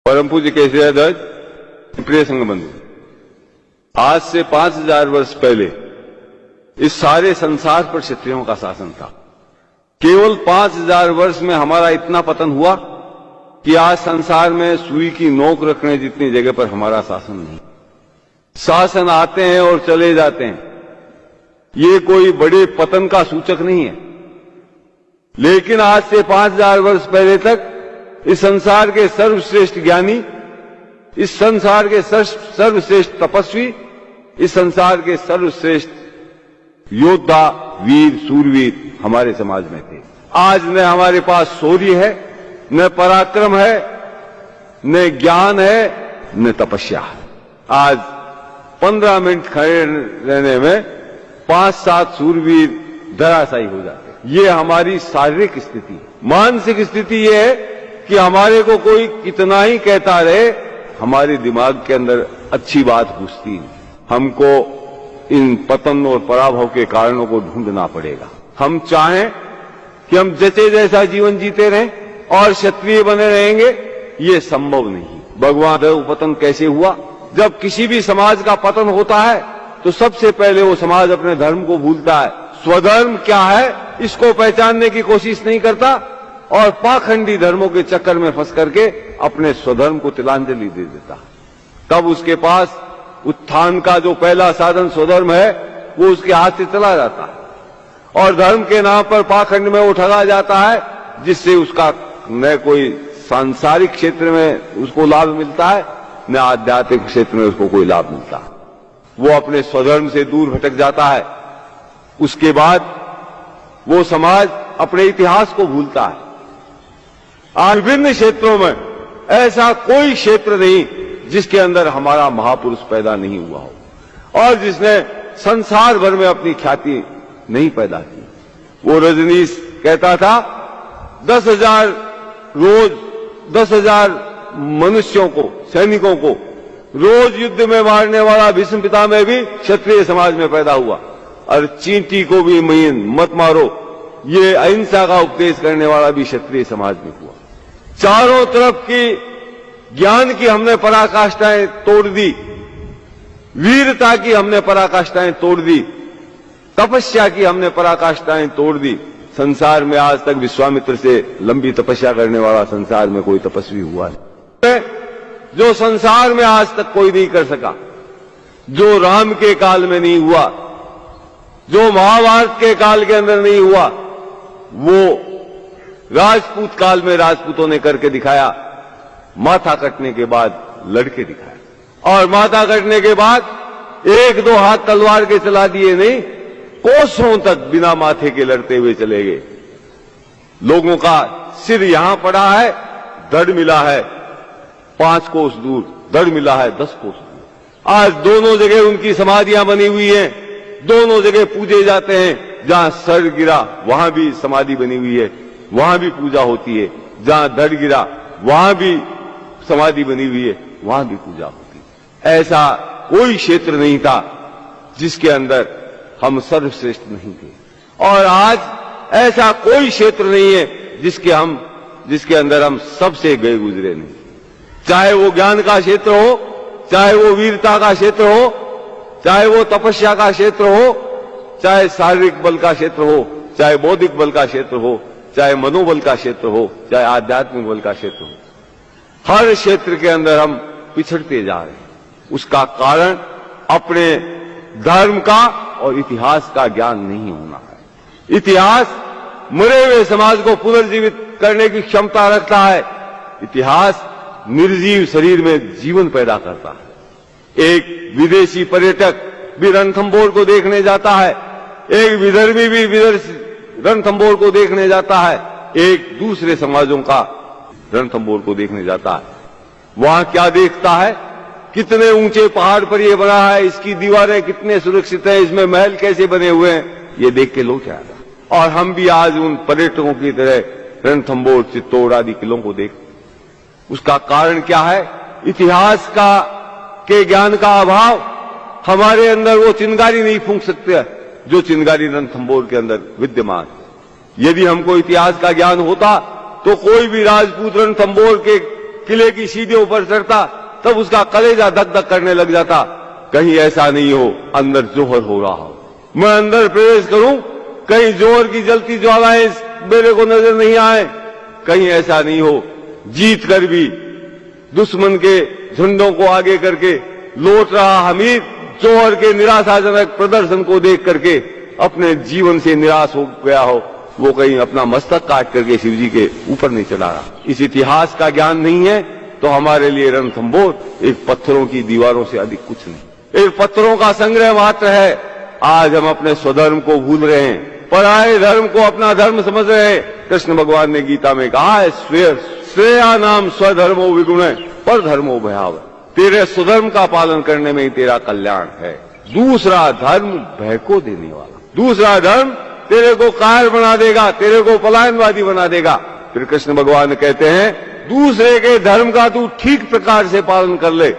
परम पूज्य केसरी दत्त, प्रिय संघ बंधु, आज से 5000 वर्ष पहले इस सारे संसार पर क्षत्रियों का शासन था। केवल 5000 वर्ष में हमारा इतना पतन हुआ कि आज संसार में सुई की नोक रखने जितनी जगह पर हमारा शासन नहीं। शासन आते हैं और चले जाते हैं, ये कोई बड़े पतन का सूचक नहीं है। लेकिन आज से 5000 वर्ष पहले तक इस संसार के सर्वश्रेष्ठ ज्ञानी, इस संसार के सर्वश्रेष्ठ तपस्वी, इस संसार के सर्वश्रेष्ठ योद्धा, वीर, सूरवीर हमारे समाज में थे। आज न हमारे पास शौर्य है, न पराक्रम है, न ज्ञान है, न तपस्या है। आज 15 मिनट खड़े रहने में 5-7 सूरवीर धराशायी हो जाते हैं। ये हमारी शारीरिक स्थिति है। मानसिक स्थिति ये है कि हमारे को कोई कितना ही कहता रहे, हमारे दिमाग के अंदर अच्छी बात घुसती नहीं। हमको इन पतन और पराभव के कारणों को ढूंढना पड़ेगा। हम चाहें कि हम जैसे जैसा जीवन जीते रहें और क्षत्रिय बने रहेंगे, ये संभव नहीं। भगवान देव पतन कैसे हुआ? जब किसी भी समाज का पतन होता है तो सबसे पहले वो समाज अपने धर्म को भूलता है। स्वधर्म क्या है इसको पहचानने की कोशिश नहीं करता और पाखंडी धर्मों के चक्कर में फंस करके अपने स्वधर्म को तिलांजलि दे देता। तब उसके पास उत्थान का जो पहला साधन स्वधर्म है वो उसके हाथ से चला जाता है और धर्म के नाम पर पाखंड में वो ठगा जाता है, जिससे उसका न कोई सांसारिक क्षेत्र में उसको लाभ मिलता है, न आध्यात्मिक क्षेत्र में उसको कोई लाभ मिलता है। वो अपने स्वधर्म से दूर भटक जाता है। उसके बाद वो समाज अपने इतिहास को भूलता है। आज विभिन्न क्षेत्रों में ऐसा कोई क्षेत्र नहीं जिसके अंदर हमारा महापुरुष पैदा नहीं हुआ हो और जिसने संसार भर में अपनी ख्याति नहीं पैदा की। वो रजनीश कहता था 10,000 रोज 10,000 मनुष्यों को, सैनिकों को रोज युद्ध में मारने वाला भीष्म पितामह भी क्षत्रिय समाज में पैदा हुआ। और चींटी को भी मत मारो, ये अहिंसा का उपदेश करने वाला भी क्षत्रिय समाज में हुआ। चारों तरफ की ज्ञान की हमने पराकाष्ठाएं तोड़ दी, वीरता की हमने पराकाष्ठाएं तोड़ दी, तपस्या की हमने पराकाष्ठाएं तोड़ दी। संसार में आज तक विश्वामित्र से लंबी तपस्या करने वाला संसार में कोई तपस्वी हुआ है जो संसार में आज तक कोई नहीं कर सका, जो राम के काल में नहीं हुआ, जो महाभारत के काल के अंदर नहीं हुआ, वो राजपूत काल में राजपूतों ने करके दिखाया। माथा कटने के बाद लड़के दिखाया और माथा कटने के बाद 1-2 हाथ तलवार के चला दिए नहीं, कोसों तक बिना माथे के लड़ते हुए चले गए। लोगों का सिर यहां पड़ा है, धड़ मिला है 5 कोस दूर, धड़ मिला है 10 कोस दूर। आज दोनों जगह उनकी समाधियां बनी हुई हैं, दोनों जगह पूजे जाते हैं। जहां सर गिरा वहां भी समाधि बनी हुई है, वहां भी पूजा होती है। जहां धड़ गिरा वहां भी समाधि बनी हुई है, वहां भी पूजा होती है। ऐसा कोई क्षेत्र नहीं था जिसके अंदर हम सर्वश्रेष्ठ नहीं थे और आज ऐसा कोई क्षेत्र नहीं है जिसके अंदर हम सबसे गए गुजरे नहीं। चाहे वो ज्ञान का क्षेत्र हो, चाहे वो वीरता का क्षेत्र हो, चाहे वो तपस्या का क्षेत्र हो, चाहे शारीरिक बल का क्षेत्र हो, चाहे बौद्धिक बल का क्षेत्र हो, चाहे मनोबल का क्षेत्र हो, चाहे आध्यात्मिक बल का क्षेत्र हो, हर क्षेत्र के अंदर हम पिछड़ते जा रहे हैं। उसका कारण अपने धर्म का और इतिहास का ज्ञान नहीं होना है। इतिहास मरे हुए समाज को पुनर्जीवित करने की क्षमता रखता है। इतिहास निर्जीव शरीर में जीवन पैदा करता है। एक विदेशी पर्यटक भी रणथंभौर को देखने जाता है, एक विदर्भी भी रणथंभौर को देखने जाता है, एक दूसरे समाजों का रणथंभौर को देखने जाता है। वहां क्या देखता है? कितने ऊंचे पहाड़ पर यह बना है, इसकी दीवारें कितने सुरक्षित हैं, इसमें महल कैसे बने हुए हैं, ये देख के लौट आएगा। और हम भी आज उन पर्यटकों की तरह रणथंभौर, चित्तौड़ आदि किलों को देख। उसका कारण क्या है? इतिहास के ज्ञान का अभाव। हमारे अंदर वो चिंगारी नहीं फूंक सकते जो चिंगारी रणथंभौर के अंदर विद्यमान। यदि हमको इतिहास का ज्ञान होता तो कोई भी राजपूत रणथंभौर के किले की सीढ़ियों पर चढ़ता तब उसका कलेजा धक धक करने लग जाता, कहीं ऐसा नहीं हो अंदर जोहर हो रहा हो, मैं अंदर प्रवेश करूं कहीं जोहर की जलती ज्वालाएं मेरे को नजर नहीं आए, कहीं ऐसा नहीं हो जीत कर भी दुश्मन के झंडों को आगे करके लौट रहा हमीर जोहर के निराशाजनक प्रदर्शन को देख करके अपने जीवन से निराश हो गया हो, वो कहीं अपना मस्तक काट करके शिव जी के ऊपर नहीं चढ़ा रहा। इस इतिहास का ज्ञान नहीं है तो हमारे लिए रणथंभौर एक पत्थरों की दीवारों से अधिक कुछ नहीं, एक पत्थरों का संग्रह मात्र है। आज हम अपने स्वधर्म को भूल रहे हैं, पराये धर्म को अपना धर्म समझ रहे हैं। कृष्ण भगवान ने गीता में कहा है, श्रेया नाम स्वधर्मो विगुण पर धर्मो भयाव, तेरे स्वधर्म का पालन करने में ही तेरा कल्याण है। दूसरा धर्म भय को देने वाला, दूसरा धर्म तेरे को कायर बना देगा, तेरे को पलायनवादी बना देगा। फिर कृष्ण भगवान कहते हैं, दूसरे के धर्म का तू ठीक प्रकार से पालन कर ले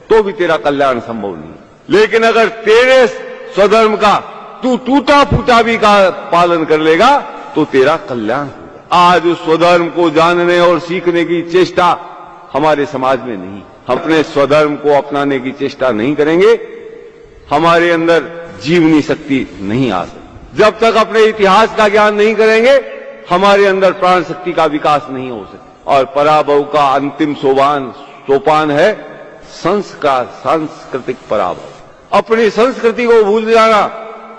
तो भी तेरा कल्याण संभव नहीं, लेकिन अगर तेरे स्वधर्म का तू टूटा फूटा भी का पालन कर लेगा तो तेरा कल्याण होगा। आज उस स्वधर्म को जानने और सीखने की चेष्टा हमारे समाज में नहीं, हम अपने स्वधर्म को अपनाने की चेष्टा नहीं करेंगे, हमारे अंदर जीवनी शक्ति नहीं आ सकती। जब तक अपने इतिहास का ज्ञान नहीं करेंगे हमारे अंदर प्राण शक्ति का विकास नहीं हो सकता। और पराभव का अंतिम सोपान है सांस्कृतिक पराभव, अपनी संस्कृति को भूल जाना।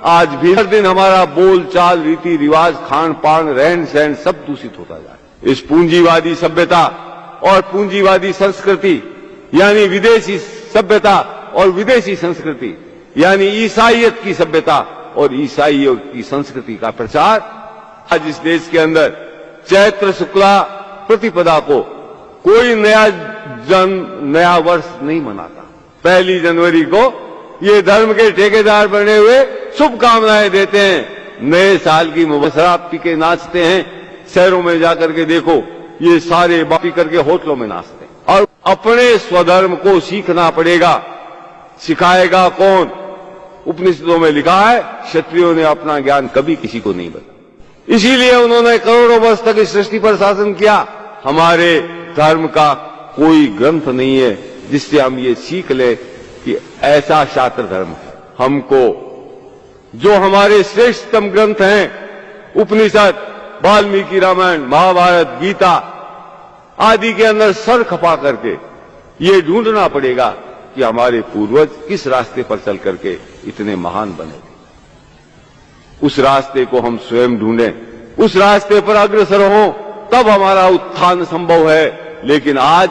आज भी हर दिन हमारा बोल चाल रीति रिवाज खान पान रहन सहन सब दूषित होता जा रहा है। इस पूंजीवादी सभ्यता और पूंजीवादी संस्कृति यानी विदेशी सभ्यता और विदेशी संस्कृति यानी ईसाइयत की सभ्यता और ईसाइयों की संस्कृति का प्रचार आज इस देश के अंदर चैत्र शुक्ला प्रतिपदा को कोई नया वर्ष नहीं मनाता। 1 जनवरी को ये धर्म के ठेकेदार बने हुए शुभकामनाएं देते हैं, नए साल की शराब पी के नाचते हैं। शहरों में जाकर के देखो ये सारे पी करके होटलों में नाचते हैं। और अपने स्वधर्म को सीखना पड़ेगा, सिखाएगा कौन? उपनिषदों में लिखा है, क्षत्रियों ने अपना ज्ञान कभी किसी को नहीं बताया, इसीलिए उन्होंने करोड़ों वर्ष तक इस सृष्टि पर शासन किया। हमारे धर्म का कोई ग्रंथ नहीं है जिससे हम ये सीख ले कि ऐसा शास्त्र धर्म है। हमको जो हमारे श्रेष्ठतम ग्रंथ हैं उपनिषद, वाल्मीकि रामायण, महाभारत, गीता आदि के अंदर सर खपा करके ये ढूंढना पड़ेगा कि हमारे पूर्वज किस रास्ते पर चल करके इतने महान बने। उस रास्ते को हम स्वयं ढूंढें, उस रास्ते पर अग्रसर हों, तब हमारा उत्थान संभव है। लेकिन आज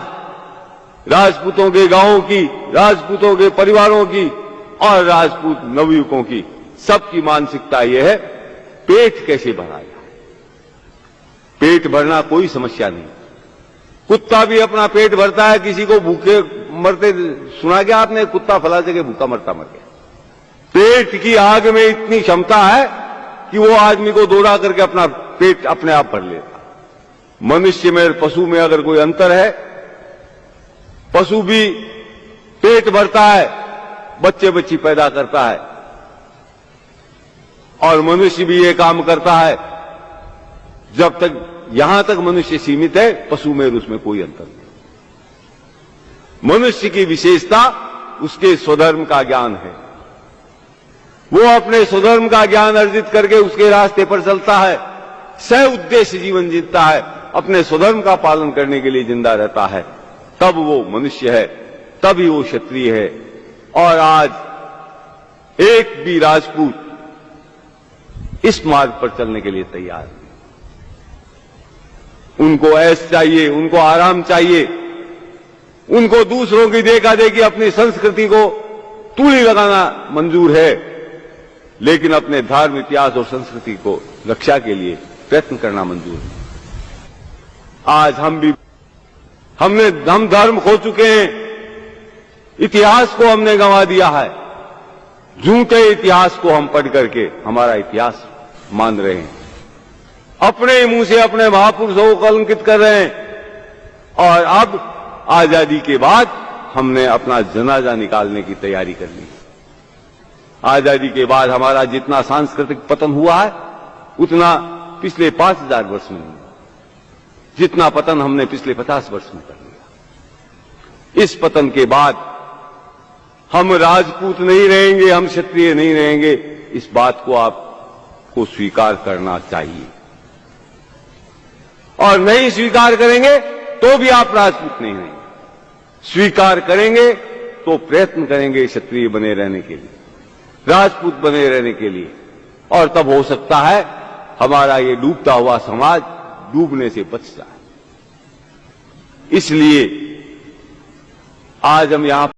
राजपूतों के गांवों की, राजपूतों के परिवारों की और राजपूत नवयुवकों की सबकी मानसिकता यह है पेट कैसे भरा जाए। पेट भरना कोई समस्या नहीं, कुत्ता भी अपना पेट भरता है। किसी को भूखे मरते सुना क्या आपने? कुत्ता फला जगह भूखा मरता मर गया। पेट की आग में इतनी क्षमता है कि वो आदमी को दौड़ा करके अपना पेट अपने आप भर लेता। मनुष्य में और पशु में अगर कोई अंतर है, पशु भी पेट भरता है, बच्चे बच्ची पैदा करता है, और मनुष्य भी ये काम करता है। जब तक यहां तक मनुष्य सीमित है, पशु में उसमें कोई अंतर नहीं। मनुष्य की विशेषता उसके स्वधर्म का ज्ञान है। वो अपने स्वधर्म का ज्ञान अर्जित करके उसके रास्ते पर चलता है, सह उद्देश्य जीवन जीता है, अपने स्वधर्म का पालन करने के लिए जिंदा रहता है, तब वो मनुष्य है, तभी वो क्षत्रिय है। और आज एक भी राजपूत इस मार्ग पर चलने के लिए तैयार नहीं। उनको ऐश चाहिए, उनको आराम चाहिए, उनको दूसरों की देखा देखी अपनी संस्कृति को तूली लगाना मंजूर है, लेकिन अपने धर्म, इतिहास और संस्कृति को रक्षा के लिए प्रयत्न करना मंजूर है। आज हम धर्म खो चुके हैं, इतिहास को हमने गंवा दिया है। झूठे इतिहास को हम पढ़ करके हमारा इतिहास मान रहे हैं, अपने मुंह से अपने महापुरुषों को कलंकित कर रहे हैं। और अब आजादी के बाद हमने अपना जनाजा निकालने की तैयारी कर ली। आजादी के बाद हमारा जितना सांस्कृतिक पतन हुआ है उतना पिछले 5000 वर्ष में नहीं, जितना पतन हमने पिछले 50 वर्ष में कर लिया। इस पतन के बाद हम राजपूत नहीं रहेंगे, हम क्षत्रिय नहीं रहेंगे, इस बात को आपको स्वीकार करना चाहिए। और नहीं स्वीकार करेंगे तो भी आप राजपूत नहीं रहेंगे। स्वीकार करेंगे तो प्रयत्न करेंगे क्षत्रिय बने रहने के लिए, राजपूत बने रहने के लिए, और तब हो सकता है हमारा ये डूबता हुआ समाज डूबने से बच जाए। इसलिए आज हम यहां